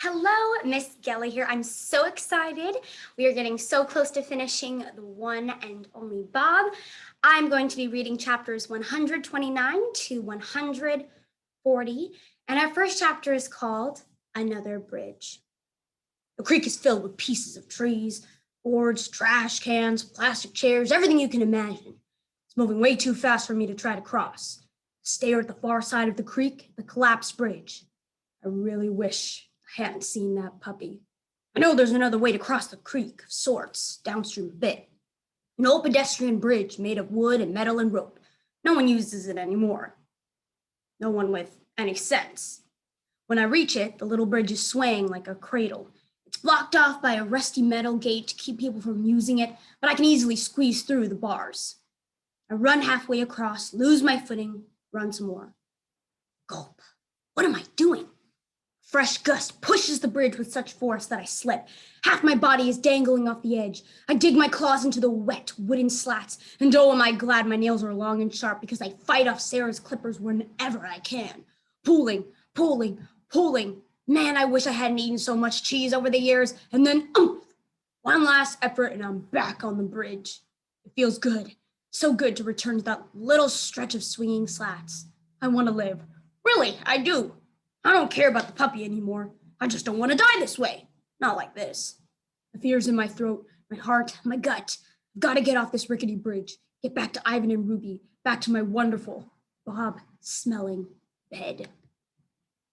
Hello, Miss Gelly here. I'm so excited. We are getting so close to finishing the one and only Bob. I'm going to be reading chapters 129 to 140, and our first chapter is called Another Bridge. The creek is filled with pieces of trees, boards, trash cans, plastic chairs, everything you can imagine. It's moving way too fast for me to try to cross. Stare at the far side of the creek, the collapsed bridge. I really wish I hadn't seen that puppy. I know there's another way to cross the creek of sorts, downstream a bit. An old pedestrian bridge made of wood and metal and rope. No one uses it anymore. No one with any sense. When I reach it, the little bridge is swaying like a cradle. It's blocked off by a rusty metal gate to keep people from using it, but I can easily squeeze through the bars. I run halfway across, lose my footing, run some more. Gulp. What am I doing? Fresh gust pushes the bridge with such force that I slip. Half my body is dangling off the edge. I dig my claws into the wet wooden slats, and oh, am I glad my nails are long and sharp because I fight off Sarah's clippers whenever I can. Pulling. Man, I wish I hadn't eaten so much cheese over the years. And then, one last effort and I'm back on the bridge. It feels good. So good to return to that little stretch of swinging slats. I want to live. Really, I do. I don't care about the puppy anymore. I just don't want to die this way. Not like this. The fear's in my throat, my heart, my gut. I've got to get off this rickety bridge. Get back to Ivan and Ruby. Back to my wonderful, Bob-smelling bed.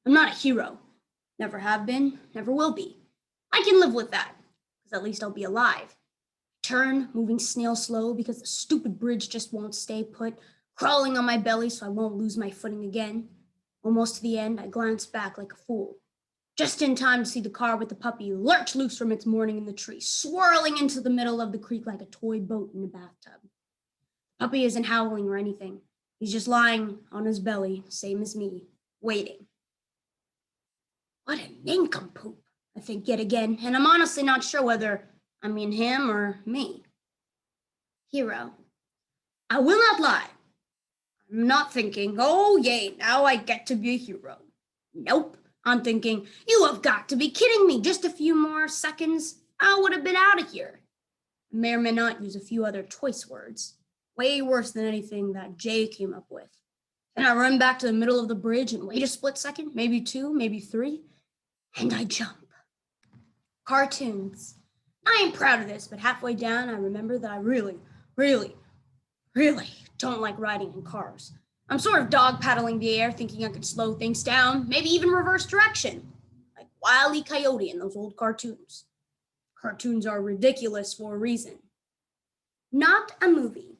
I'm not a hero. Never have been, never will be. I can live with that, because at least I'll be alive. Turn, moving snail slow because the stupid bridge just won't stay put, crawling on my belly so I won't lose my footing again. Almost to the end, I glance back like a fool. Just in time to see the car with the puppy lurch loose from its mooring in the tree, swirling into the middle of the creek like a toy boat in a bathtub. The puppy isn't howling or anything. He's just lying on his belly, same as me, waiting. What a nincompoop, I think yet again, and I'm honestly not sure whether I mean him or me. Hero. I will not lie. I'm not thinking, oh yay, now I get to be a hero. Nope. I'm thinking, you have got to be kidding me. Just a few more seconds, I would have been out of here. I may or may not use a few other choice words. Way worse than anything that Jay came up with. Then I run back to the middle of the bridge and wait a split second, maybe two, maybe three, and I jump. Cartoons. I ain't proud of this, but halfway down, I remember that I really don't like riding in cars. I'm sort of dog paddling the air, thinking I could slow things down, maybe even reverse direction, like Wile E. Coyote in those old cartoons. Cartoons are ridiculous for a reason. Not a movie.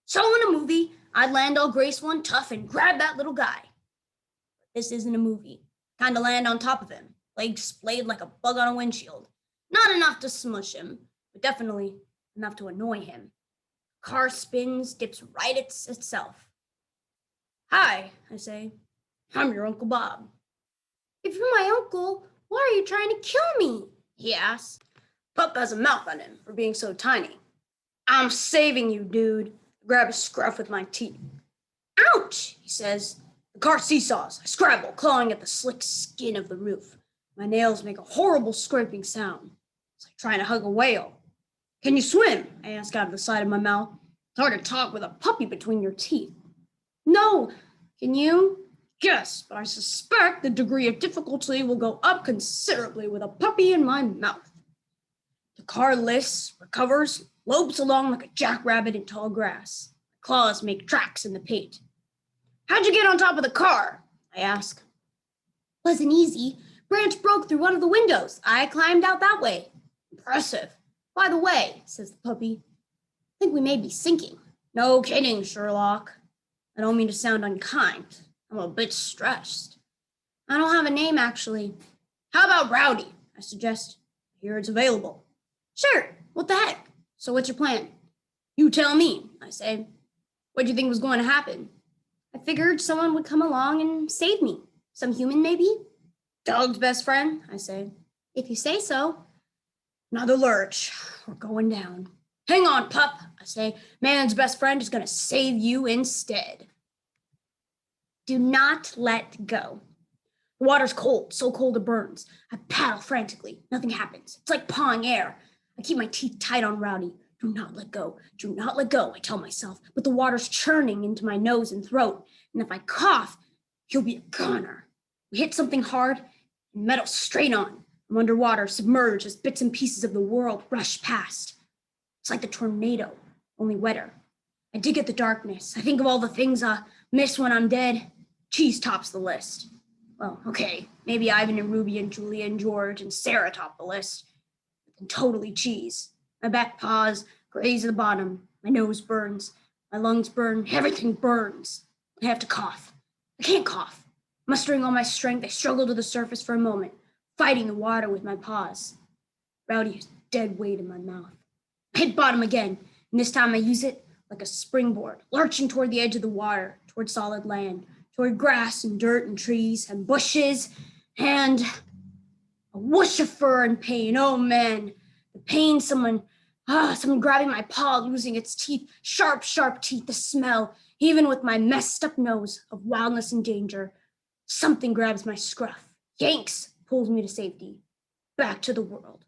So in a movie, I'd land all graceful and tough and grab that little guy. But this isn't a movie. Kinda land on top of him, legs splayed like a bug on a windshield. Not enough to smush him, but definitely enough to annoy him. Car spins, dips right at itself. Hi, I say. I'm your Uncle Bob. If you're my uncle, why are you trying to kill me? He asks. Pup has a mouth on him for being so tiny. I'm saving you, dude. I grab his scruff with my teeth. Ouch, he says. The car seesaws. I scrabble, clawing at the slick skin of the roof. My nails make a horrible scraping sound. It's like trying to hug a whale. Can you swim? I ask out of the side of my mouth. It's hard to talk with a puppy between your teeth. No. Can you? Yes, but I suspect the degree of difficulty will go up considerably with a puppy in my mouth. The car lifts, recovers, lopes along like a jackrabbit in tall grass. My claws make tracks in the paint. How'd you get on top of the car? I ask. Wasn't easy. Branch broke through one of the windows. I climbed out that way. Impressive. By the way, says the puppy, I think we may be sinking. No kidding, Sherlock. I don't mean to sound unkind. I'm a bit stressed. I don't have a name, actually. How about Rowdy? I suggest. Here it's available. Sure. What the heck? So what's your plan? You tell me, I say. What do you think was going to happen? I figured someone would come along and save me. Some human, maybe? Dog's best friend, I say. If you say so. Another lurch. We're going down. Hang on, pup, I say. Man's best friend is going to save you instead. Do not let go. The water's cold, so cold it burns. I paddle frantically. Nothing happens. It's like pawing air. I keep my teeth tight on Rowdy. Do not let go. Do not let go, I tell myself. But the water's churning into my nose and throat. And if I cough, he'll be a goner. We hit something hard and metal straight on. I'm underwater, submerged as bits and pieces of the world rush past. It's like the tornado, only wetter. I dig at the darkness. I think of all the things I miss when I'm dead. Cheese tops the list. Well, okay, maybe Ivan and Ruby and Julia and George and Sarah top the list. And totally cheese. My back paws graze at the bottom. My nose burns. My lungs burn. Everything burns. I have to cough. I can't cough. Mustering all my strength, I struggle to the surface for a moment, fighting the water with my paws. Rowdy has dead weight in my mouth. I hit bottom again, and this time I use it like a springboard, lurching toward the edge of the water, toward solid land, toward grass and dirt and trees and bushes, and a whoosh of fur and pain. Oh man, the pain, someone grabbing my paw, losing its teeth, sharp, sharp teeth, the smell, even with my messed up nose of wildness and danger. Something grabs my scruff, yanks, pulls me to safety, back to the world,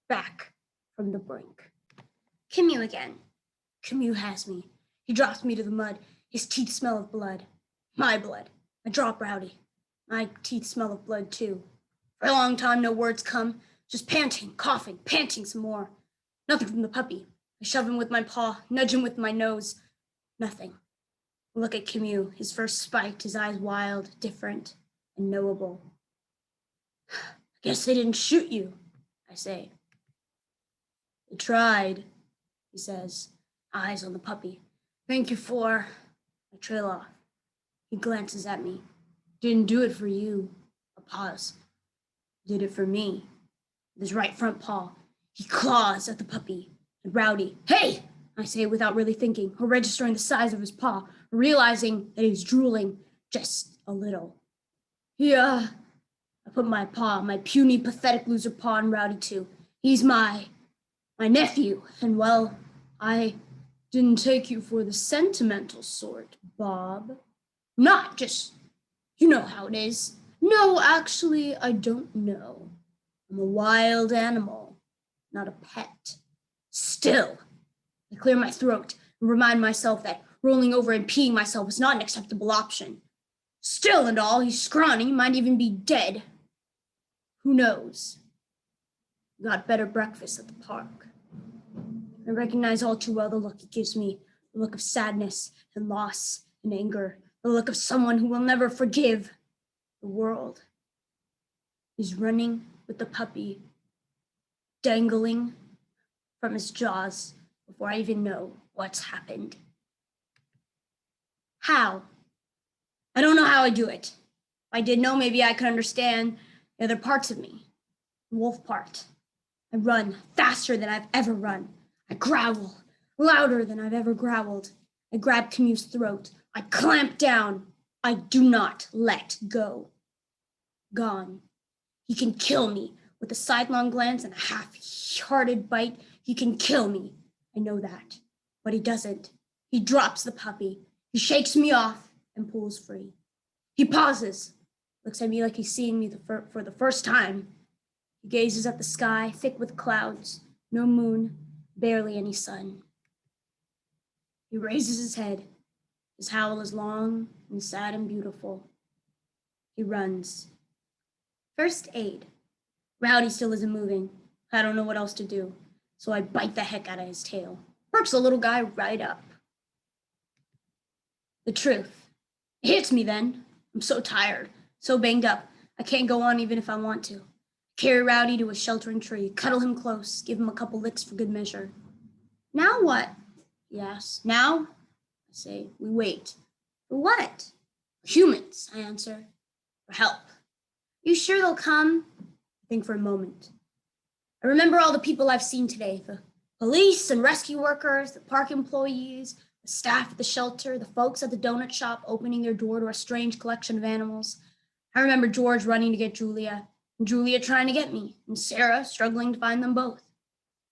back from the brink. Camus again. Camus has me. He drops me to the mud. His teeth smell of blood. My blood. I drop Rowdy. My teeth smell of blood too. For a long time, no words come, just panting, coughing, panting some more. Nothing from the puppy. I shove him with my paw, nudge him with my nose. Nothing. I look at Camus, his fur spiked, his eyes wild, different, and knowable. I guess they didn't shoot you, I say. They tried, he says, eyes on the puppy. Thank you for... I trail off. He glances at me. Didn't do it for you. A pause. Did it for me. With his right front paw, he claws at the puppy. And Rowdy, hey! I say without really thinking, or registering the size of his paw, or realizing that he's drooling just a little. Yeah. I put my paw, my puny, pathetic loser paw on Rowdy too. He's my nephew, and well, I didn't take you for the sentimental sort, Bob. Not just, you know how it is. No, actually, I don't know. I'm a wild animal, not a pet. Still, I clear my throat and remind myself that rolling over and peeing myself is not an acceptable option. Still and all, he's scrawny, might even be dead. Who knows? Got better breakfast at the park. I recognize all too well the look he gives me, the look of sadness and loss and anger, the look of someone who will never forgive the world. He's running with the puppy, dangling from his jaws before I even know what's happened. How? I don't know how I do it. If I did know, maybe I could understand the other parts of me. The wolf part. I run faster than I've ever run. I growl louder than I've ever growled. I grab Camus' throat. I clamp down. I do not let go. Gone. He can kill me with a sidelong glance and a half-hearted bite. He can kill me. I know that. But he doesn't. He drops the puppy. He shakes me off and pulls free. He pauses, looks at me like he's seeing me for the first time. He gazes at the sky, thick with clouds, no moon, barely any sun. He raises his head. His howl is long and sad and beautiful. He runs. First aid. Rowdy still isn't moving. I don't know what else to do, so I bite the heck out of his tail. Perks the little guy right up. The truth. It hits me then. I'm so tired, so banged up. I can't go on even if I want to. Carry Rowdy to a sheltering tree, cuddle him close, give him a couple licks for good measure. Now what? He asks. Now? I say, we wait. For what? For humans, I answer. For help. You sure they'll come? I think for a moment. I remember all the people I've seen today. The police and rescue workers, the park employees, the staff at the shelter, the folks at the donut shop opening their door to a strange collection of animals. I remember George running to get Julia, and Julia trying to get me, and Sarah struggling to find them both.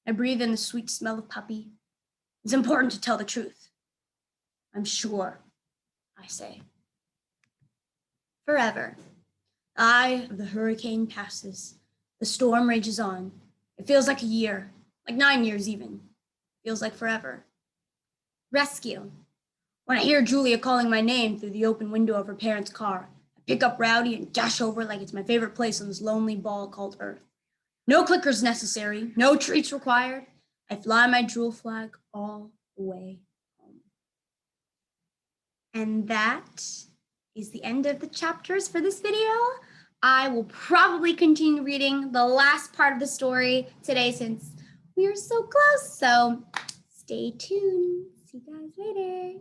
I breathe in the sweet smell of puppy. It's important to tell the truth. I'm sure, I say. Forever. The eye of the hurricane passes. The storm rages on. It feels like a year, like 9 years even. Feels like forever. Rescue. When I hear Julia calling my name through the open window of her parents' car, I pick up Rowdy and dash over like it's my favorite place on this lonely ball called Earth. No clickers necessary, no treats required. I fly my jewel flag all the way home. And that is the end of the chapters for this video. I will probably continue reading the last part of the story today since we are so close. So stay tuned. See you guys later.